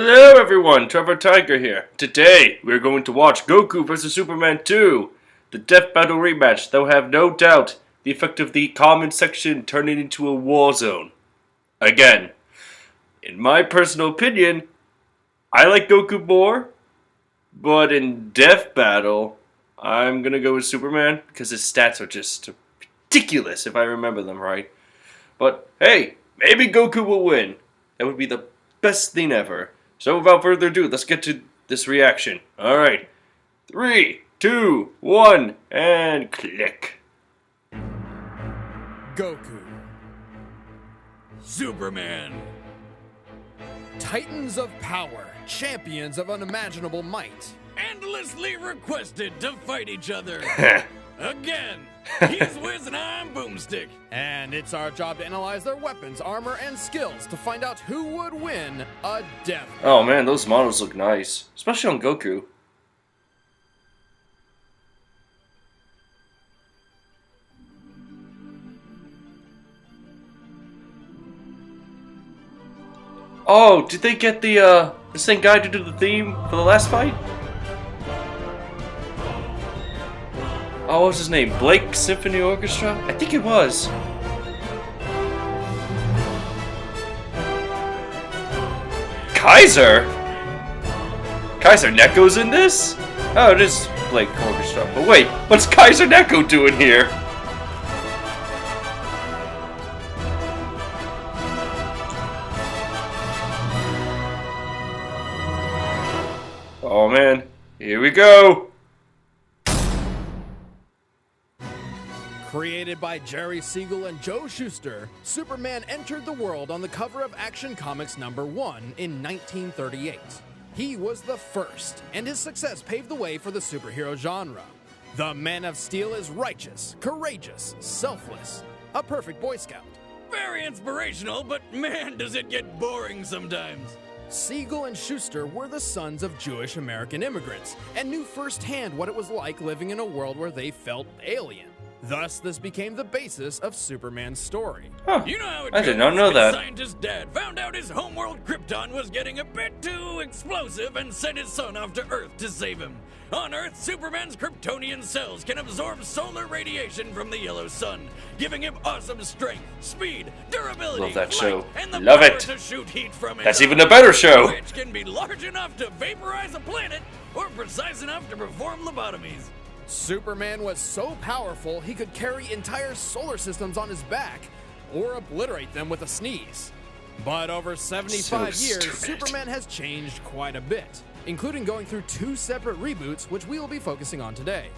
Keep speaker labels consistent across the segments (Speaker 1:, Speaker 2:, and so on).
Speaker 1: Hello everyone, Trevor Tiger here. Today, we're going to watch Goku vs. Superman 2, the Death Battle rematch that will have no doubt the effect of the comment section turning into a war zone. Again, in my personal opinion, I like Goku more, but in Death Battle, I'm gonna go with Superman because his stats are just ridiculous if I remember them right. But hey, maybe Goku will win. That would be the best thing ever. So without further ado, let's get to this reaction. Alright. 3, 2, 1, and click.
Speaker 2: Goku.
Speaker 3: Superman.
Speaker 2: Titans of power, champions of unimaginable might.
Speaker 3: Endlessly requested to fight each other. Again. He's Wiz and I'm Boomstick.
Speaker 2: And it's our job to analyze their weapons, armor, and skills to find out who would win a death.
Speaker 1: Oh man, those models look nice. Especially on Goku. Oh, did they get the same guy to do the theme for the last fight? Oh, what was his name? Blake Symphony Orchestra? I think it was. Kaiser? Kaiser Neko's in this? Oh, it is Blake Orchestra. But wait, what's Kaiser Neko doing here? Oh man, here we go.
Speaker 2: Created by Jerry Siegel and Joe Shuster, Superman entered the world on the cover of Action Comics #1 in 1938. He was the first, and his success paved the way for the superhero genre. The Man of Steel is righteous, courageous, selfless, a perfect Boy Scout.
Speaker 3: Very inspirational, but man, does it get boring sometimes.
Speaker 2: Siegel and Shuster were the sons of Jewish American immigrants and knew firsthand what it was like living in a world where they felt alien. Thus, this became the basis of Superman's story.
Speaker 1: Huh.
Speaker 3: You know how it
Speaker 1: I
Speaker 3: goes.
Speaker 1: did not know
Speaker 3: His
Speaker 1: that.
Speaker 3: scientist dad found out his homeworld Krypton was getting a bit too explosive and sent his son off to Earth to save him. On Earth, Superman's Kryptonian cells can absorb solar radiation from the yellow sun, giving him awesome strength, speed, durability,
Speaker 1: Love that
Speaker 3: flight,
Speaker 1: show.
Speaker 3: and the
Speaker 1: Love
Speaker 3: power
Speaker 1: it.
Speaker 3: to shoot heat from his
Speaker 1: That's even
Speaker 3: eyes,
Speaker 1: a better show.
Speaker 3: which can be large enough to vaporize a planet or precise enough to perform lobotomies.
Speaker 2: Superman was so powerful he could carry entire solar systems on his back or obliterate them with a sneeze. But over 75
Speaker 1: So
Speaker 2: years,
Speaker 1: stupid.
Speaker 2: Superman has changed quite a bit, including going through 2 separate reboots, which we will be focusing on today.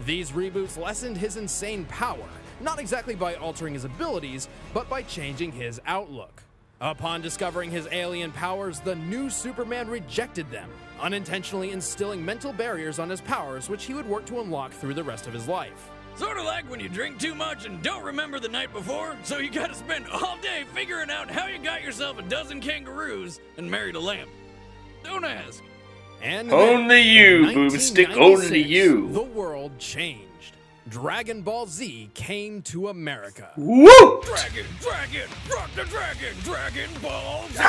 Speaker 2: These reboots lessened his insane power, not exactly by altering his abilities, but by changing his outlook. Upon discovering his alien powers, the new Superman rejected them, unintentionally instilling mental barriers on his powers, which he would work to unlock through the rest of his life.
Speaker 3: Sort of like when you drink too much and don't remember the night before, so you gotta spend all day figuring out how you got yourself a dozen kangaroos and married a lamp. Don't ask.
Speaker 2: And
Speaker 1: Only you, Boomstick, only you.
Speaker 2: The world changed. Dragon Ball Z came to America.
Speaker 1: Woo!
Speaker 3: Dragon, rock the dragon, Dragon Ball Z.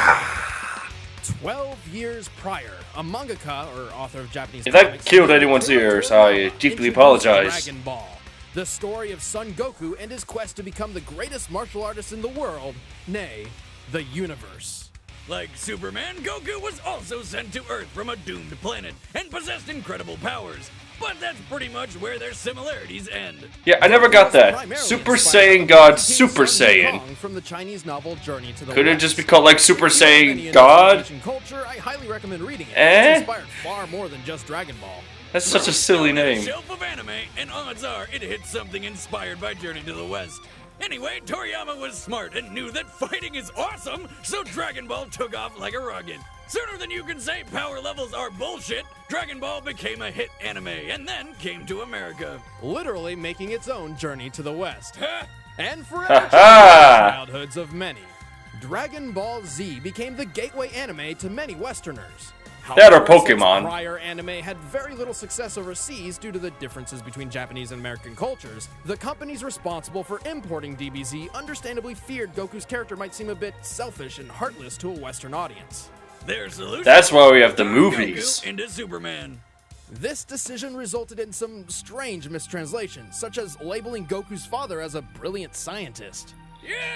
Speaker 2: 12 years prior, a mangaka, or author of Japanese
Speaker 1: If that
Speaker 2: comics,
Speaker 1: killed anyone's ears, I deeply
Speaker 2: introduced
Speaker 1: apologize.
Speaker 2: Dragon Ball, the story of Son Goku and his quest to become the greatest martial artist in the world, nay, the universe.
Speaker 3: Like Superman, Goku was also sent to Earth from a doomed planet and possessed incredible powers. But that's pretty much where their similarities end.
Speaker 1: Yeah, I never got that.
Speaker 2: Primarily
Speaker 1: Super
Speaker 2: inspired
Speaker 1: Saiyan
Speaker 2: by
Speaker 1: God
Speaker 2: King
Speaker 1: Super
Speaker 2: Sun
Speaker 1: Saiyan.
Speaker 2: Wukong from the Chinese novel Journey to the
Speaker 1: Could it
Speaker 2: West.
Speaker 1: just be called like Super
Speaker 2: If you have any
Speaker 1: Saiyan
Speaker 2: interest in
Speaker 1: God?
Speaker 2: Asian culture, I highly recommend reading it.
Speaker 1: Eh?
Speaker 2: It's inspired far more than just Dragon Ball.
Speaker 1: That's such a silly
Speaker 3: Down on the
Speaker 1: name.
Speaker 3: Shelf of anime, and odds are it hits something inspired by Journey to the West. Anyway, Toriyama was smart and knew that fighting is awesome, so Dragon Ball took off like a rocket. Sooner than you can say power levels are bullshit, Dragon Ball became a hit anime and then came to America.
Speaker 2: Literally making its own journey to the West.
Speaker 3: Ha!
Speaker 2: And forever changing the
Speaker 1: Ha-ha!
Speaker 2: childhoods of many. Dragon Ball Z became the gateway anime to many Westerners.
Speaker 1: That or
Speaker 2: However, since
Speaker 1: Pokemon.
Speaker 2: prior anime had very little success overseas due to the differences between Japanese and American cultures, the companies responsible for importing DBZ understandably feared Goku's character might seem a bit selfish and heartless to a Western audience.
Speaker 3: Their solution:
Speaker 1: That's why we have the
Speaker 3: turn
Speaker 1: movies.
Speaker 3: Goku into Superman.
Speaker 2: This decision resulted in some strange mistranslations, such as labeling Goku's father as a brilliant scientist.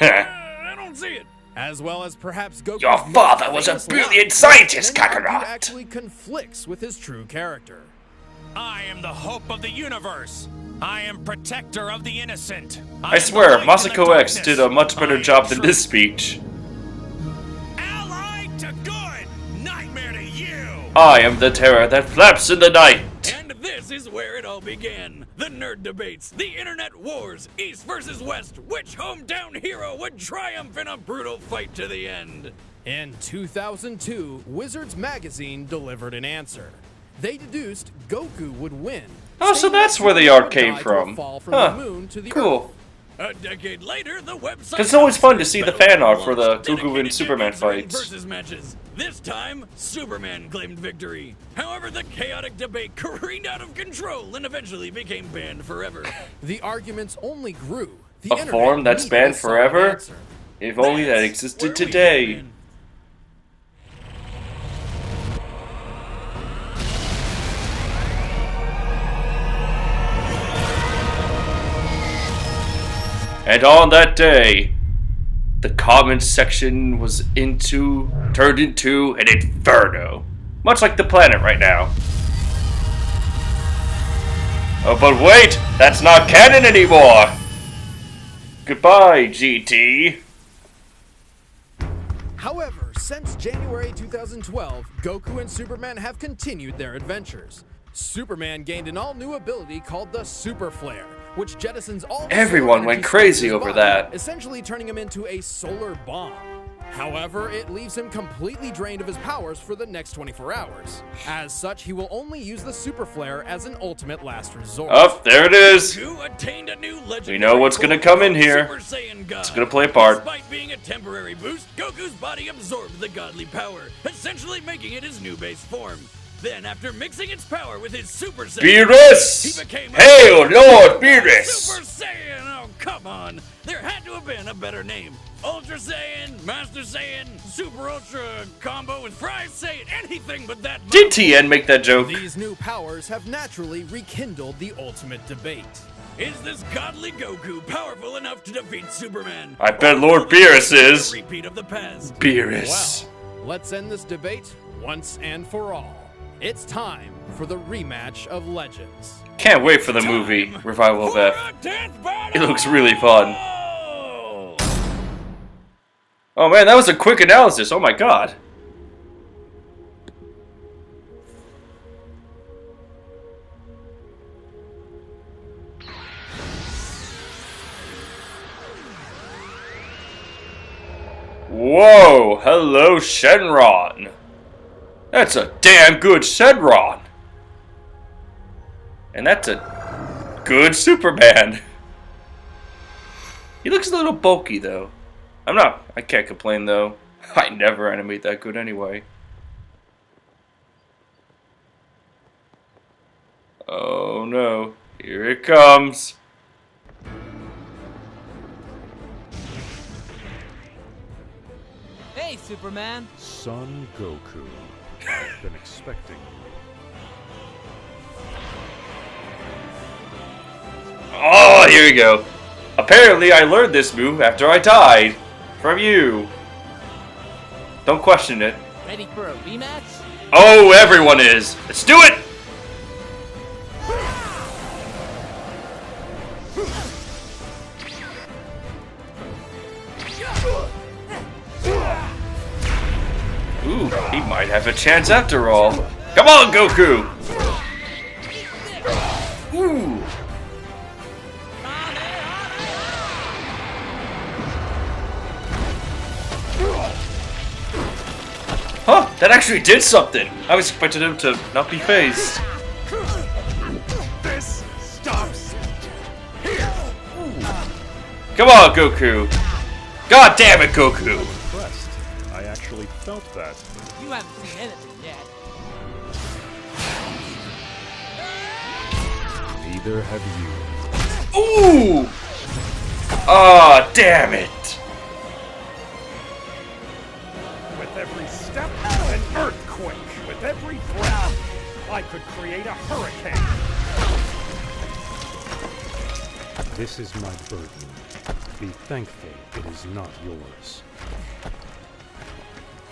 Speaker 3: Yeah, I don't see it.
Speaker 2: As well as perhaps Goku's
Speaker 1: Your
Speaker 2: most
Speaker 1: father was a
Speaker 2: famous
Speaker 1: brilliant
Speaker 2: line,
Speaker 1: scientist,
Speaker 2: that Goku
Speaker 1: Kakarot.
Speaker 2: actually conflicts with his true character.
Speaker 4: I am the hope of the universe. I am protector of the innocent.
Speaker 1: I swear, Masako X did a much better job than this speech.
Speaker 4: Allied to good, nightmare to you.
Speaker 1: I am the terror that flaps in the night.
Speaker 3: And this is where it all began. The nerd debates, the internet wars, East versus West. Which hometown hero would triumph in a brutal fight to the end?
Speaker 2: In 2002, Wizards Magazine delivered an answer. They deduced Goku would win.
Speaker 1: Oh, so
Speaker 2: saying
Speaker 1: that's
Speaker 2: that
Speaker 1: where the
Speaker 2: Superman
Speaker 1: art
Speaker 2: would
Speaker 1: came
Speaker 2: die to a
Speaker 1: from.
Speaker 2: fall from
Speaker 1: Huh.
Speaker 2: the moon to the
Speaker 1: Cool.
Speaker 3: A decade later, the website.
Speaker 1: 'Cause it's always fun to see the fan art for the
Speaker 3: launched,
Speaker 1: Goku and
Speaker 3: dedicated to
Speaker 1: Superman
Speaker 3: in-ring
Speaker 1: fights.
Speaker 3: versus matches. This time, Superman claimed victory. However, the chaotic debate careened out of control and eventually became banned forever.
Speaker 2: The arguments only grew. The
Speaker 1: A
Speaker 2: internet
Speaker 1: form that's
Speaker 2: needed
Speaker 1: banned
Speaker 2: a solid
Speaker 1: forever?
Speaker 2: answer.
Speaker 1: If only that
Speaker 3: That's where
Speaker 1: existed
Speaker 3: we
Speaker 1: today.
Speaker 3: come in.
Speaker 1: And on that day, the comments section was turned into an inferno. Much like the planet right now. Oh, but wait! That's not canon anymore! Goodbye, GT.
Speaker 2: However, since January 2012, Goku and Superman have continued their adventures. Superman gained an all-new ability called the Super Flare, which jettisons all the
Speaker 1: Everyone
Speaker 2: solar
Speaker 1: went
Speaker 2: energy
Speaker 1: crazy
Speaker 2: from his
Speaker 1: over
Speaker 2: body,
Speaker 1: that.
Speaker 2: essentially turning him into a solar bomb. However, it leaves him completely drained of his powers for the next 24 hours. As such, he will only use the Super Flare as an ultimate last resort.
Speaker 1: Oh, there it is!
Speaker 3: Goku attained a new legendary
Speaker 1: We know what's gonna come in here.
Speaker 3: Super Saiyan God.
Speaker 1: It's gonna play a part.
Speaker 3: Despite being a temporary boost, Goku's body absorbed the godly power, essentially making it his new base form. Then, after mixing its power with his Super Saiyan,
Speaker 1: Beerus!
Speaker 3: he became
Speaker 1: Hail, Lord Beerus!
Speaker 3: Super Saiyan! Oh, come on! There had to have been a better name. Ultra Saiyan, Master Saiyan, Super Ultra combo with Fry Saiyan, anything but that.
Speaker 1: Did TN make that joke?
Speaker 2: These new powers have naturally rekindled the ultimate debate.
Speaker 3: Is this godly Goku powerful enough to defeat Superman?
Speaker 1: I bet Lord Beerus is.
Speaker 3: A repeat of the past.
Speaker 1: Beerus.
Speaker 2: Well, let's end this debate once and for all. It's time for the rematch of Legends.
Speaker 1: Can't wait for the movie, Revival of
Speaker 3: For
Speaker 1: F.
Speaker 3: a 10th battle!
Speaker 1: It looks really fun. Oh man, that was a quick analysis, oh my god. Whoa, hello Shenron. That's a damn good Shenron. And that's a good Superman. He looks a little bulky though. I can't complain though. I never animate that good anyway. Oh no, here it comes.
Speaker 5: Hey, Superman!
Speaker 6: Son Goku, I've been expecting you.
Speaker 1: Oh, here we go. Apparently I learned this move after I died. From you. Don't question it.
Speaker 5: Ready for a rematch?
Speaker 1: Oh, everyone is. Let's do it! Ooh, he might have a chance after all. Come on, Goku! Ooh. Huh, that actually did something. I was expecting him to not be phased.
Speaker 6: This stops here.
Speaker 1: Come on, Goku. God damn it, Goku.
Speaker 6: Impressed. I actually felt that.
Speaker 5: You haven't seen anything yet.
Speaker 6: Neither have you.
Speaker 1: Ooh! Ah, damn it.
Speaker 6: With every step and I could create a hurricane. This is my burden. Be thankful it is not yours.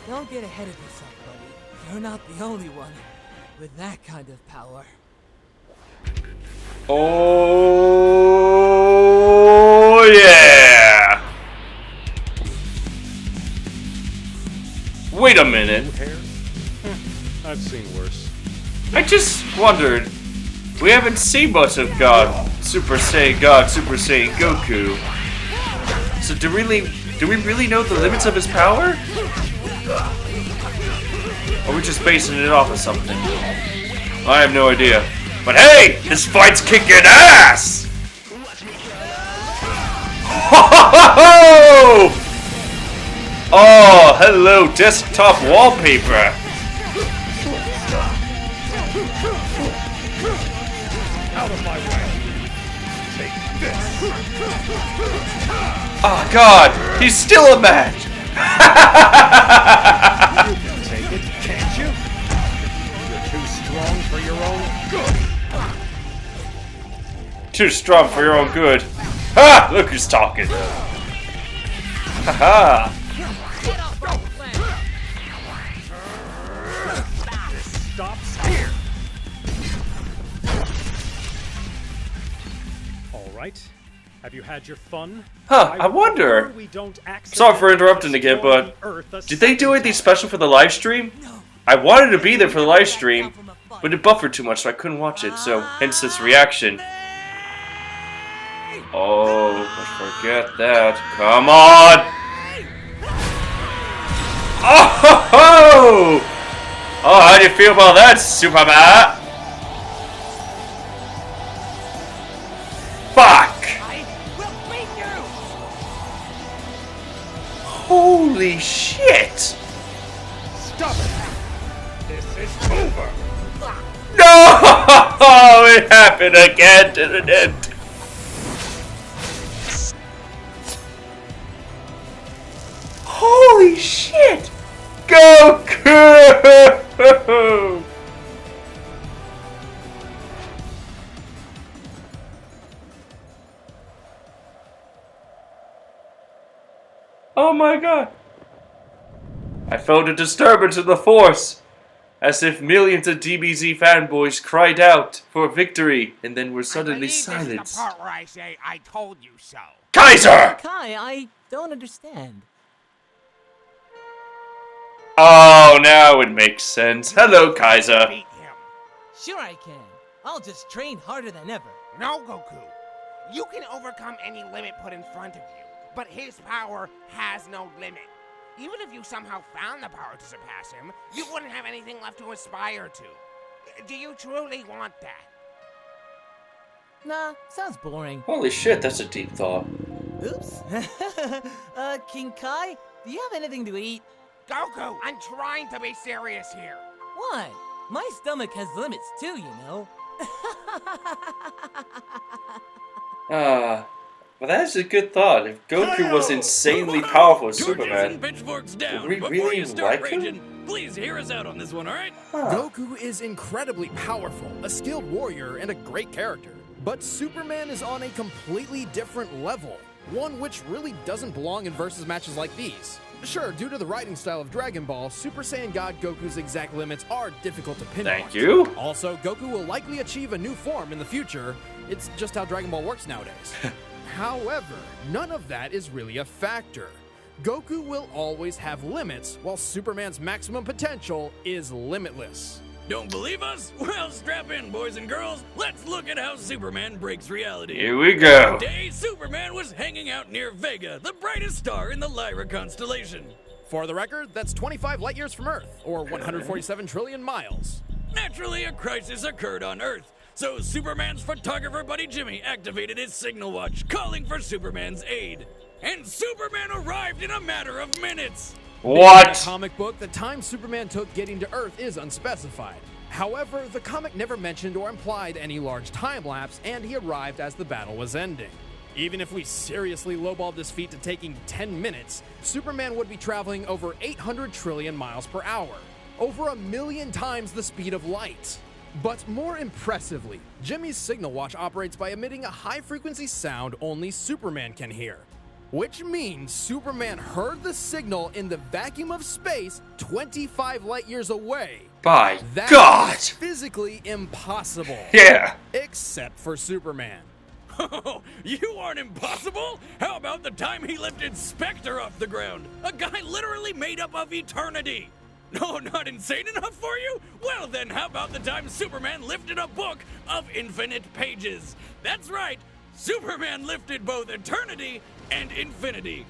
Speaker 5: Don't get ahead of yourself, buddy. You're not the only one with that kind of power.
Speaker 1: Oh yeah! Wait a minute.
Speaker 6: Hair? I've seen worse.
Speaker 1: I just wondered. We haven't seen much of Super Saiyan Goku. So do we really know the limits of his power? Or are we just basing it off of something? I have no idea. But hey, this fight's kicking ass! Ho! Oh, hello, desktop wallpaper.
Speaker 6: Out of my way. Take this.
Speaker 1: Oh God, he's still a match.
Speaker 6: You can take it, can't you? You're too strong for your own good.
Speaker 1: Too strong for your own good. Ha! Look who's talking. Ha ha!
Speaker 6: This stops here. All right. Have you had your fun?
Speaker 1: Huh, I wonder.
Speaker 6: We don't
Speaker 1: Sorry for interrupting again, but did they do anything special for the live stream? I wanted to be there for the live stream, but it buffered too much so I couldn't watch it, so hence this reaction. Oh, let's forget that. Come on! Oh! Oh, how do you feel about that, Superman? Fuck! Holy shit!
Speaker 6: Stop it! This is over!
Speaker 1: No! It happened again, didn't it? Holy shit! Goku! Oh my god! I felt a disturbance in the force, as if millions of DBZ fanboys cried out for victory and then were suddenly silenced.
Speaker 7: This is the part where I say, I told you so.
Speaker 1: Kaiser!
Speaker 5: Kai, I don't understand.
Speaker 1: Oh, now it makes sense. Hello, Kaiser.
Speaker 7: Beat him.
Speaker 5: Sure I can. I'll just train harder than ever.
Speaker 7: No, Goku. You can overcome any limit put in front of you, but his power has no limit. Even if you somehow found the power to surpass him, you wouldn't have anything left to aspire to. Do you truly want that?
Speaker 5: Nah, sounds boring.
Speaker 1: Holy shit, that's a deep thought.
Speaker 5: Oops. King Kai, do you have anything to eat?
Speaker 7: Goku, I'm trying to be serious here.
Speaker 5: What? My stomach has limits too, you know.
Speaker 1: Well, that's a good thought. If Goku was insanely powerful as
Speaker 3: Torches
Speaker 1: Superman,
Speaker 3: and pitchforks down.
Speaker 1: would we
Speaker 3: Before
Speaker 1: really
Speaker 3: you start
Speaker 1: like him?
Speaker 3: raging, please hear us out on this one, all right?
Speaker 2: Goku is incredibly powerful, a skilled warrior, and a great character. But Superman is on a completely different level, one which really doesn't belong in versus matches like these. Sure, due to the writing style of Dragon Ball, Super Saiyan God Goku's exact limits are difficult to pinpoint.
Speaker 1: Thank you.
Speaker 2: Also, Goku will likely achieve a new form in the future. It's just how Dragon Ball works nowadays. However, none of that is really a factor. Goku will always have limits, while Superman's maximum potential is limitless.
Speaker 3: Don't believe us? Well, strap in, boys and girls. Let's look at how Superman breaks reality.
Speaker 1: Here we go.
Speaker 3: Today, Superman was hanging out near Vega, the brightest star in the Lyra constellation.
Speaker 2: For the record, that's 25 light years from Earth, or 147 trillion miles.
Speaker 3: Naturally, a crisis occurred on Earth, so Superman's photographer buddy Jimmy activated his signal watch, calling for Superman's aid. And Superman arrived in a matter of minutes.
Speaker 2: In the
Speaker 1: What?
Speaker 2: comic book, the time Superman took getting to Earth is unspecified. However, the comic never mentioned or implied any large time lapse, and he arrived as the battle was ending. Even if we seriously lowballed this feat to taking 10 minutes, Superman would be traveling over 800 trillion miles per hour, over 1 million times the speed of light. But more impressively, Jimmy's signal watch operates by emitting a high-frequency sound only Superman can hear. Which means Superman heard the signal in the vacuum of space 25 light-years away.
Speaker 1: By
Speaker 2: That
Speaker 1: God!
Speaker 2: is physically impossible.
Speaker 1: Yeah.
Speaker 2: Except for Superman.
Speaker 3: Oh, you aren't impossible! How about the time he lifted Spectre off the ground? A guy literally made up of eternity! No, not insane enough for you? Well then, how about the time Superman lifted a book of infinite pages? That's right, Superman lifted both eternity and infinity.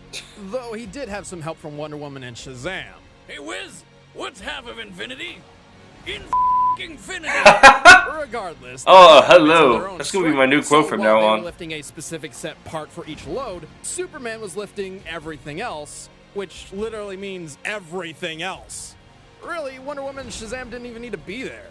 Speaker 2: Though he did have some help from Wonder Woman and Shazam.
Speaker 3: Hey Wiz, what's half of infinity? Infinity!
Speaker 2: Regardless.
Speaker 1: Oh,
Speaker 2: they had their
Speaker 1: hello.
Speaker 2: own
Speaker 1: That's gonna be my new
Speaker 2: strength,
Speaker 1: quote
Speaker 2: so
Speaker 1: from
Speaker 2: while
Speaker 1: now
Speaker 2: they were
Speaker 1: on.
Speaker 2: lifting a specific set part for each load, Superman was lifting everything else, which literally means everything else. Really, Wonder Woman and Shazam didn't even need to be there.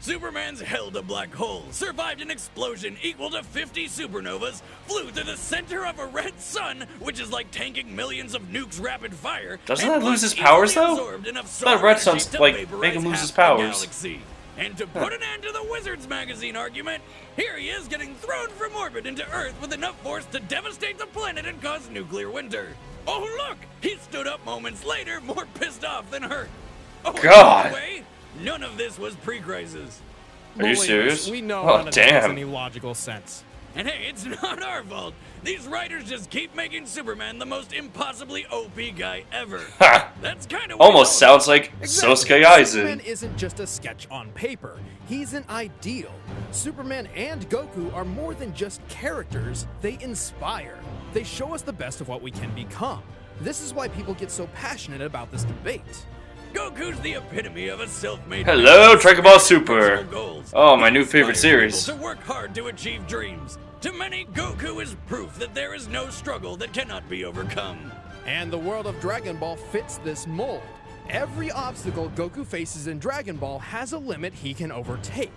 Speaker 3: Superman's held a black hole, survived an explosion equal to 50 supernovas, flew through the center of a red sun, which is like tanking millions of nukes rapid fire.
Speaker 1: Doesn't
Speaker 3: and
Speaker 1: that lose his
Speaker 3: easily
Speaker 1: powers, though?
Speaker 3: absorbed enough
Speaker 1: I thought
Speaker 3: solar
Speaker 1: red
Speaker 3: energy
Speaker 1: sun's,
Speaker 3: to
Speaker 1: like,
Speaker 3: vaporize
Speaker 1: make him lose
Speaker 3: half
Speaker 1: his
Speaker 3: the
Speaker 1: powers.
Speaker 3: galaxy. And to put an end to the Wizards magazine argument, here he is getting thrown from orbit into Earth with enough force to devastate the planet and cause nuclear winter. Oh look! He stood up moments later, more pissed off than hurt. Oh,
Speaker 1: God.
Speaker 3: by the way, none of this was pre-crisis.
Speaker 1: Are you
Speaker 2: Believe us,
Speaker 1: serious?
Speaker 2: We know
Speaker 1: Oh,
Speaker 2: none of that makes
Speaker 1: damn.
Speaker 2: any logical sense.
Speaker 3: And hey, it's not our fault. These writers just keep making Superman the most impossibly OP guy ever.
Speaker 1: Ha!
Speaker 3: That's kind of
Speaker 1: Almost sounds like Sosuke
Speaker 2: Superman
Speaker 1: Aizen.
Speaker 2: isn't just a sketch on paper. He's an ideal. Superman and Goku are more than just characters. They inspire. They show us the best of what we can become. This is why people get so passionate about this debate.
Speaker 3: Goku's the epitome of a self-made.
Speaker 1: Hello,
Speaker 3: man with
Speaker 1: Dragon Ball
Speaker 3: specific
Speaker 1: Super.
Speaker 3: personal goals.
Speaker 1: Oh, my
Speaker 3: He
Speaker 1: new favorite
Speaker 3: inspires
Speaker 1: series.
Speaker 3: people to work hard to achieve dreams. To many, Goku is proof that there is no struggle that cannot be overcome.
Speaker 2: And the world of Dragon Ball fits this mold. Every obstacle Goku faces in Dragon Ball has a limit he can overtake.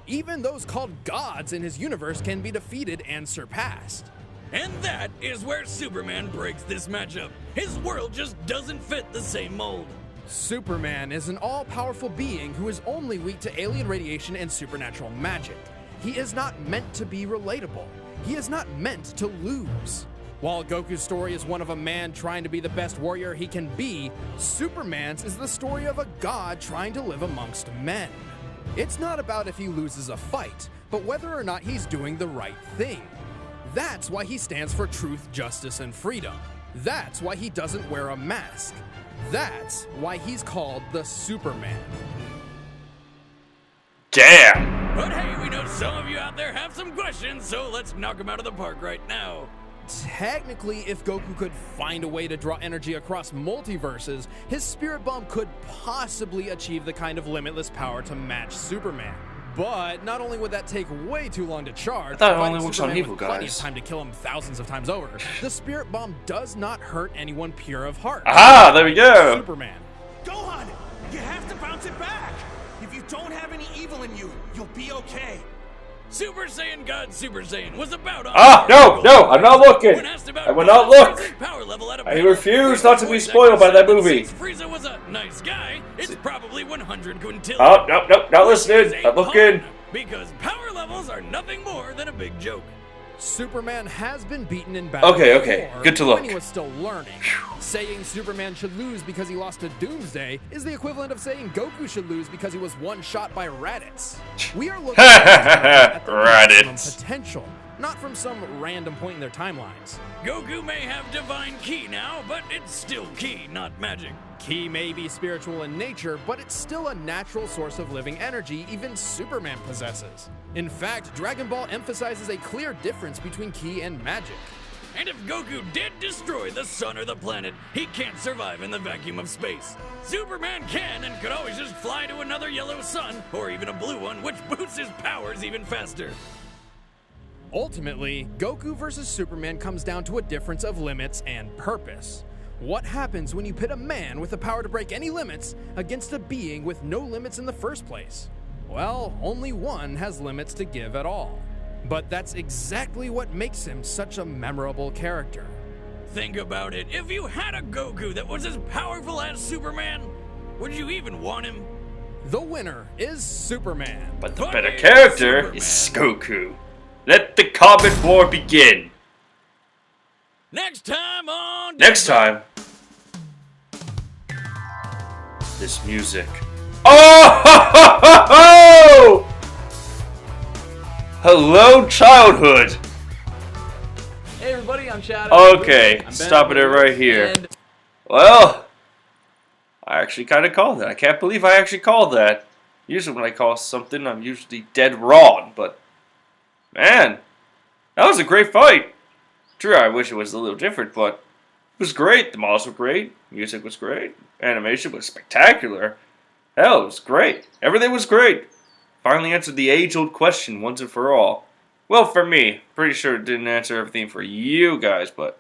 Speaker 2: Even those called gods in his universe can be defeated and surpassed.
Speaker 3: And that is where Superman breaks this matchup. His world just doesn't fit the same mold.
Speaker 2: Superman is an all-powerful being who is only weak to alien radiation and supernatural magic. He is not meant to be relatable. He is not meant to lose. While Goku's story is one of a man trying to be the best warrior he can be, Superman's is the story of a god trying to live amongst men. It's not about if he loses a fight, but whether or not he's doing the right thing. That's why he stands for truth, justice, and freedom. That's why he doesn't wear a mask. That's why he's called the Superman.
Speaker 1: Damn.
Speaker 3: But hey, we know some of you out there have some questions, so let's knock them out of the park right now.
Speaker 2: Technically, if Goku could find a way to draw energy across multiverses, his spirit bomb could possibly achieve the kind of limitless power to match Superman. But not only would that take way too long to charge,
Speaker 1: I thought it
Speaker 2: providing
Speaker 1: only works on
Speaker 2: Superman
Speaker 1: evil
Speaker 2: with plenty of
Speaker 1: guys.
Speaker 2: time to kill him thousands of times over, the spirit bomb does not hurt anyone pure of heart.
Speaker 1: Aha, there we go.
Speaker 2: Superman.
Speaker 8: Gohan, you have to bounce it back. If you don't have any evil in you, you'll be okay.
Speaker 3: Super Saiyan God Super Saiyan was about on
Speaker 1: Ah, no, no, I'm not looking.
Speaker 3: When asked about
Speaker 1: I will not
Speaker 3: Gohan's
Speaker 1: look.
Speaker 3: power level at a
Speaker 1: I
Speaker 3: battle,
Speaker 1: refuse
Speaker 3: Frieza
Speaker 1: not to be
Speaker 3: voice
Speaker 1: spoiled
Speaker 3: actor
Speaker 1: by that
Speaker 3: said
Speaker 1: movie.
Speaker 3: Since Frieza was a nice guy, it's probably 100 quintillion.
Speaker 1: Oh, no, no, not
Speaker 3: Which is
Speaker 1: listening.
Speaker 3: a
Speaker 1: Not looking.
Speaker 3: pun, because power levels are nothing more than a big joke.
Speaker 2: Superman has been beaten in battle
Speaker 1: Okay, okay.
Speaker 2: before,
Speaker 1: Good to look.
Speaker 2: when he was still learning. Saying Superman should lose because he lost to Doomsday is the equivalent of saying Goku should lose because he was one shot by Raditz. We are looking at the maximum
Speaker 1: Raditz.
Speaker 2: potential, not from some random point in their timelines.
Speaker 3: Goku may have divine ki now, but it's still ki, not magic.
Speaker 2: Ki may be spiritual in nature, but it's still a natural source of living energy even Superman possesses. In fact, Dragon Ball emphasizes a clear difference between ki and magic.
Speaker 3: And if Goku did destroy the sun or the planet, he can't survive in the vacuum of space. Superman can and could always just fly to another yellow sun, or even a blue one, which boosts his powers even faster.
Speaker 2: Ultimately, Goku versus Superman comes down to a difference of limits and purpose. What happens when you pit a man with the power to break any limits against a being with no limits in the first place? Well, only one has limits to give at all. But that's exactly what makes him such a memorable character.
Speaker 3: Think about it. If you had a Goku that was as powerful as Superman, would you even want him?
Speaker 2: The winner is Superman.
Speaker 1: But the
Speaker 3: Fuck
Speaker 1: better
Speaker 3: yeah,
Speaker 1: character is Goku. Let the Comet War begin.
Speaker 3: Next time on.
Speaker 1: Next time. This music. Oh! Hello, childhood.
Speaker 9: Hey everybody, I'm Chad.
Speaker 1: Okay,
Speaker 9: I'm Ben
Speaker 1: stopping it right here.
Speaker 9: And
Speaker 1: Well, I actually kind of called that. I can't believe I actually called that. Usually when I call something, I'm usually dead wrong, but man, that was a great fight. True, I wish it was a little different, but it was great. The models were great. Music was great. Animation was spectacular. Hell, it was great. Everything was great. Finally answered the age-old question once and for all. Well, for me. Pretty sure it didn't answer everything for you guys, but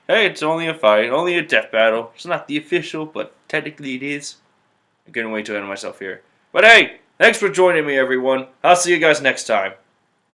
Speaker 1: hey, it's only a fight, only a death battle. It's not the official, but technically it is. I'm getting way too ahead of myself here. But hey, thanks for joining me, everyone. I'll see you guys next time.